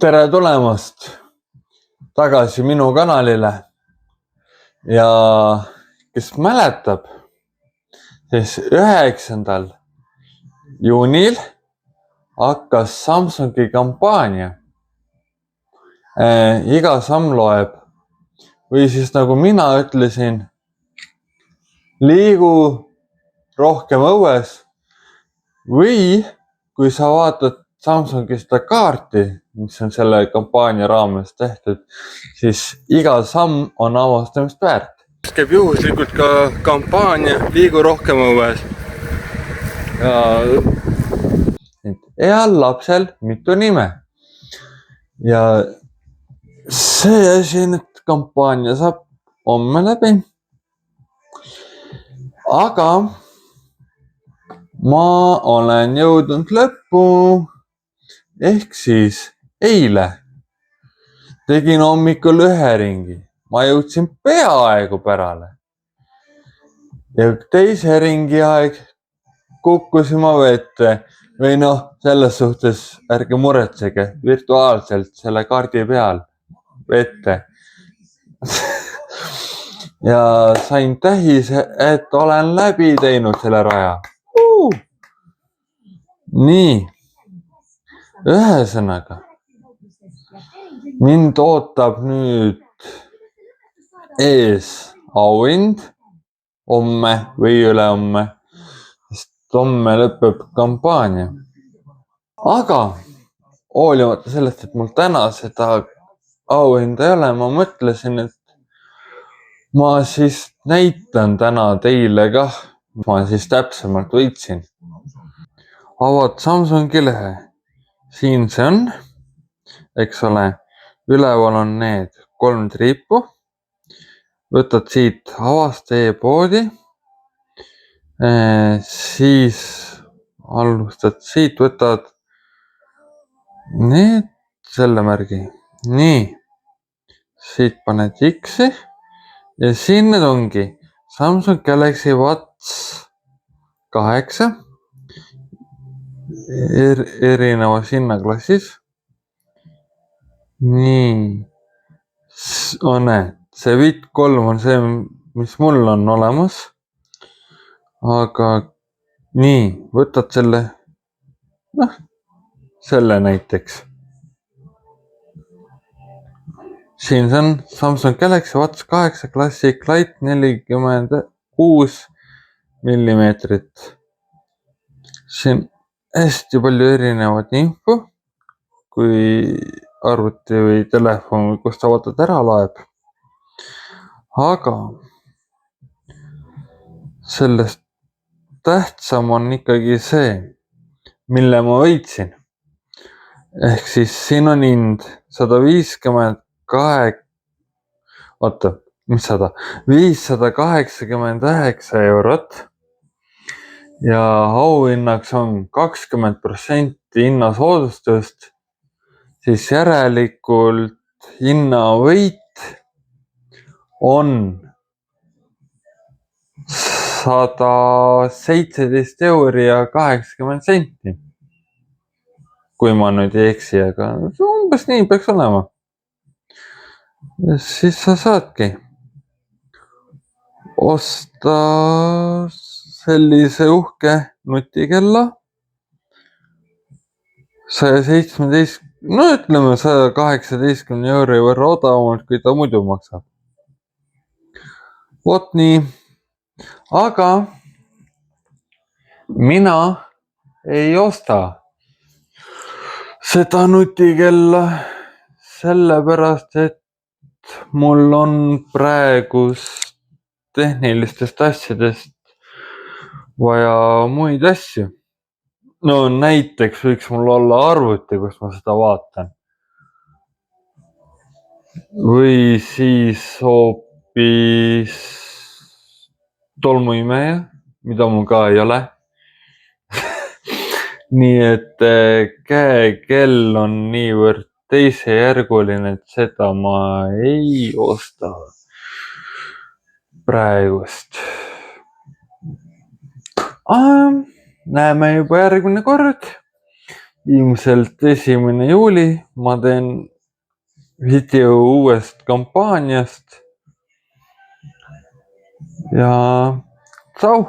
Tere tulemast tagasi minu kanalile ja kes mäletab, siis 9. juunil hakkas Samsungi kampaania. Iga samm loeb või siis nagu mina ütlesin, liigu rohkem õues või kui sa vaatad Samsungi seda kaarti, mis on selle kampaania raames tehtud, siis iga samm on avastamist väärt. Käib juhuslikult ka kampaania Liigu rohkem õues. Heal lapsel mitu nime. Ja see asi, et kampaania saab homme läbi. Aga ma olen jõudnud lõppu. Ehk siis eile tegin hommikul 1 ringi. Ma jõudsin peaaegu pärale. Ja teise ringi aeg kukkusin ma vette. Või selles suhtes ärge muretsege, virtuaalselt selle kaardi peal vette. Ja sain tähise, et olen läbi teinud selle raja. Nii. Ühesõnaga, mind ootab nüüd ees auhind homme või ülehomme, sest homme lõpeb kampaania. Aga hoolimata sellest, et mul täna seda auhinda ei ole, ma mõtlesin, et ma siis näitan täna teile kah, mis ma siis täpsemalt võitsin. Avad Samsungi lehe. Siin see on, eks ole, üleval on need 3 triipu. Võtad siit avasta e-poodi, siis alustad siit, võtad need, selle märgi. Nii, siit paned X-i ja siin need ongi Samsung Galaxy Watch 8. Erinevas hinnaklassis. Nii, see Fit 3 on see, mis mul on olemas. Aga nii, võtad selle näiteks. Siin see on Samsung Galaxy Watch 8 Classic Light 46 mm. Siin hästi palju erinevat info, kui arvuti või telefon, kus ta vaatad ära laeb. Aga sellest tähtsam on ikkagi see, mille ma võitsin. Ehk siis siin on hind 589 eurot. Ja auhinnaks on 20% hinnasoodustust, siis järelikult hinnavõit on 117 euri ja 80 senti. Kui ma nüüd ei eksi, aga umbes nii peaks olema. Ja siis sa saadki osta sellise uhke nutikella 118 euri võrra odavamalt, kui ta muidu maksab. Vot nii. Aga mina ei osta seda nutikella sellepärast, et mul on praegust tehnilistest asjadest vaja muid asju. Näiteks võiks mul olla arvuti, kus ma seda vaatan. Või siis hoopis tolmuimeja, mida mul ka ei ole. Nii et käekell on niivõrd teisejärguline, et seda ma ei osta praegust. Näeme juba järgmine kord ilmselt 1. juuli ma teen video uuest kampaaniast ja tšau!